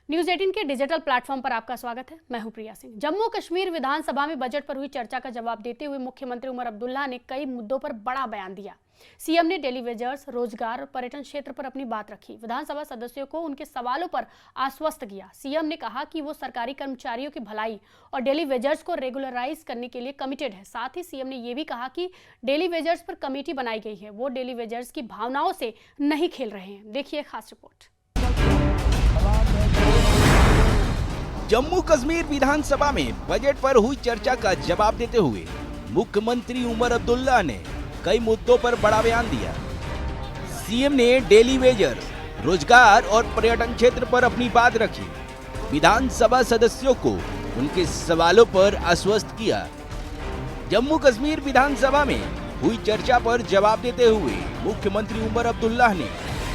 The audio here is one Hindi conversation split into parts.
न्यूज 18 के डिजिटल प्लेटफॉर्म पर आपका स्वागत है। मैं हूं प्रिया सिंह। जम्मू कश्मीर विधानसभा में बजट पर हुई चर्चा का जवाब देते हुए मुख्यमंत्री उमर अब्दुल्ला ने कई मुद्दों पर बड़ा बयान दिया। सीएम ने डेली वेजर्स, रोजगार और पर्यटन क्षेत्र पर अपनी बात रखी। विधानसभा सदस्यों को उनके सवालों पर आश्वस्त किया। सीएम ने कहा कि वो सरकारी कर्मचारियों की भलाई और डेली वेजर्स को रेगुलराइज करने के लिए कमिटेड है। साथ ही सीएम ने यह भी कहा कि डेली वेजर्स पर कमेटी बनाई गई है, वो डेली वेजर्स की भावनाओं से नहीं खेल रहे हैं। देखिए खास रिपोर्ट। जम्मू कश्मीर विधानसभा में बजट पर हुई चर्चा का जवाब देते हुए मुख्यमंत्री उमर अब्दुल्ला ने कई मुद्दों पर बड़ा बयान दिया। सीएम ने डेली वेजर्स, रोजगार और पर्यटन क्षेत्र पर अपनी बात रखी। विधानसभा सदस्यों को उनके सवालों पर आश्वस्त किया। जम्मू कश्मीर विधानसभा में हुई चर्चा पर जवाब देते हुए मुख्यमंत्री उमर अब्दुल्ला ने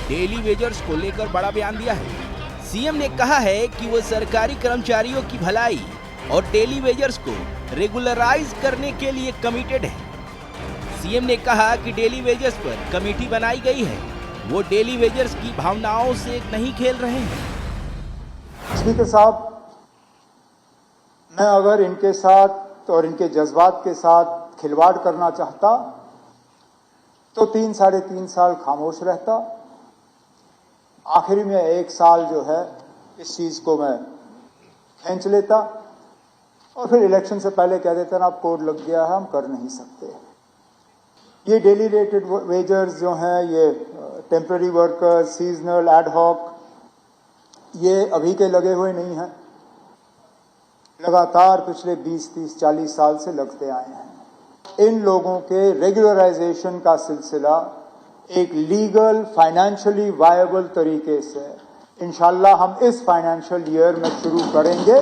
डेली वेजर्स को लेकर बड़ा बयान दिया है। सीएम ने कहा है कि वो सरकारी कर्मचारियों की भलाई और डेली वेजर्स को रेगुलराइज करने के लिए कमिटेड है। सीएम ने कहा कि डेली वेजर्स पर कमेटी बनाई गई है, वो डेली वेजर्स की भावनाओं से नहीं खेल रहे हैं। स्पीकर साहब, मैं अगर इनके साथ और इनके जज्बात के साथ खिलवाड़ करना चाहता तो 3-3.5 साल खामोश रहता। आखिरी में 1 साल जो है इस चीज को मैं खींच लेता और फिर इलेक्शन से पहले कह देता ना, अब कोड लग गया है, हम कर नहीं सकते। ये डेली रेटेड वेजर्स जो हैं, ये टेम्पररी वर्कर्स, सीजनल, एडहॉक, ये अभी के लगे हुए नहीं हैं, लगातार पिछले 20-30-40 साल से लगते आए हैं। इन लोगों के रेगुलराइजेशन का सिलसिला एक लीगल, फाइनेंशियली वायबल तरीके से इंशाल्लाह हम इस फाइनेंशियल ईयर में शुरू करेंगे।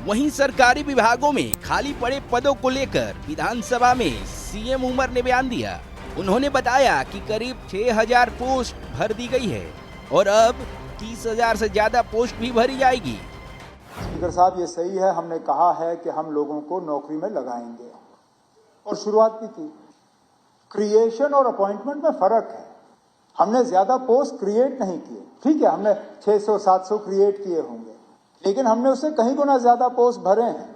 वहीं सरकारी विभागों में खाली पड़े पदों को लेकर विधानसभा में सीएम उमर ने बयान दिया। उन्होंने बताया कि करीब 6000 पोस्ट भर दी गई है और अब 30,000 से ज्यादा पोस्ट भी भरी जाएगी। स्पीकर साहब, ये सही है, हमने कहा है कि हम लोगों को नौकरी में लगाएंगे और शुरुआत भी की। क्रिएशन और अपॉइंटमेंट में फर्क है। हमने ज्यादा पोस्ट क्रिएट नहीं किए, ठीक है, हमने 600-700 क्रिएट किए होंगे, लेकिन हमने उससे कहीं गुना ज्यादा पोस्ट भरे हैं।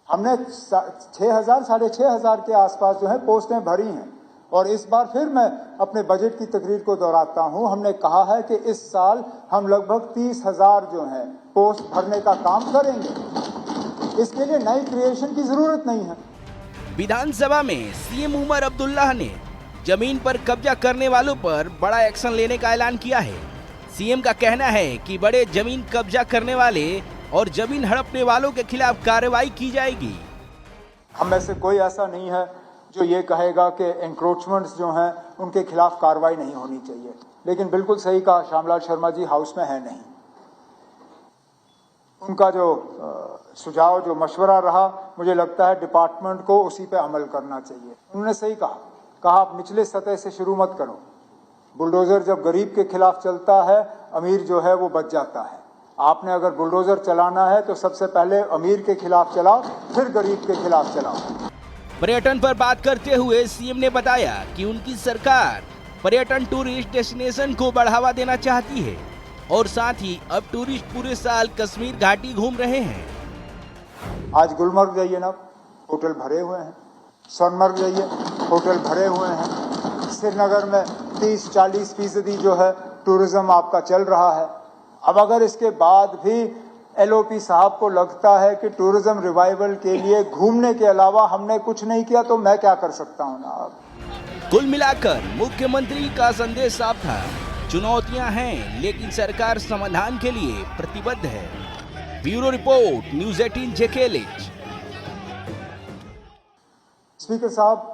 हमने 6,000-6,500 के आसपास जो है पोस्टें भरी हैं। और इस बार फिर मैं अपने बजट की तकरीर को दोहराता हूं, हमने कहा है कि इस साल हम लगभग 30,000 जो है पोस्ट भरने का काम करेंगे। इसके लिए नई क्रिएशन की जरूरत नहीं है। विधानसभा में सीएम उमर अब्दुल्ला ने जमीन पर कब्जा करने वालों पर बड़ा एक्शन लेने का ऐलान किया है। सीएम का कहना है कि बड़े जमीन कब्जा करने वाले और जमीन हड़पने वालों के खिलाफ कार्रवाई की जाएगी। हम में से कोई ऐसा नहीं है जो ये कहेगा कि एंक्रोचमेंट्स जो हैं उनके खिलाफ कार्रवाई नहीं होनी चाहिए, लेकिन बिल्कुल सही कहा श्यामलाल शर्मा जी, हाउस में है नहीं। उनका जो सुझाव, जो मशवरा रहा, मुझे लगता है डिपार्टमेंट को उसी पे अमल करना चाहिए। उन्होंने सही कहा आप निचले सतह से शुरू मत करो। बुलडोजर जब गरीब के खिलाफ चलता है, अमीर जो है वो बच जाता है। आपने अगर बुलडोजर चलाना है तो सबसे पहले अमीर के खिलाफ चलाओ, फिर गरीब के खिलाफ चलाओ। पर्यटन पर बात करते हुए सीएम ने बताया कि उनकी सरकार पर्यटन टूरिस्ट डेस्टिनेशन को बढ़ावा देना चाहती है और साथ ही अब टूरिस्ट पूरे साल कश्मीर घाटी घूम रहे हैं। आज गुलमर्ग जाइए ना, होटल भरे हुए हैं। सोनमर्ग जाइए, होटल भरे हुए हैं। श्रीनगर में 30-40% जो है टूरिज्म आपका चल रहा है। अब अगर इसके बाद भी एलओपी साहब को लगता है कि टूरिज्म रिवाइवल के लिए घूमने के अलावा हमने कुछ नहीं किया, तो मैं क्या कर सकता हूँ ना। कुल मिलाकर मुख्यमंत्री का संदेश साफ था, चुनौतियां हैं लेकिन सरकार समाधान के लिए प्रतिबद्ध है। Bureau report, news 18 JKLH. Speaker साहब,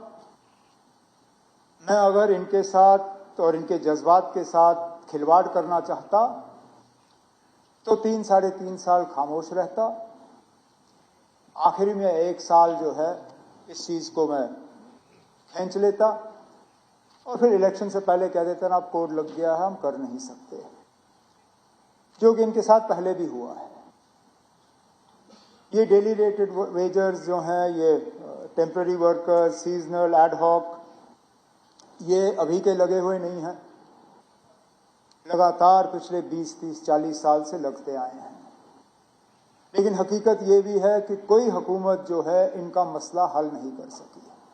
मैं अगर इनके साथ और इनके जज्बात के साथ खिलवाड़ करना चाहता तो 3-3.5 साल खामोश रहता। आखिरी में 1 साल जो है इस चीज को मैं खींच लेता और फिर इलेक्शन से पहले कह देता ना, अब कोड लग गया है, हम कर नहीं सकते, जो कि इनके साथ पहले भी हुआ है। ये डेली रेटेड वेजर्स जो हैं, ये टेम्पररी वर्कर्स, सीजनल, एडहॉक, ये अभी के लगे हुए नहीं हैं, लगातार पिछले 20, 30, 40 साल से लगते आए हैं। लेकिन हकीकत ये भी है कि कोई हुकूमत जो है इनका मसला हल नहीं कर सकी।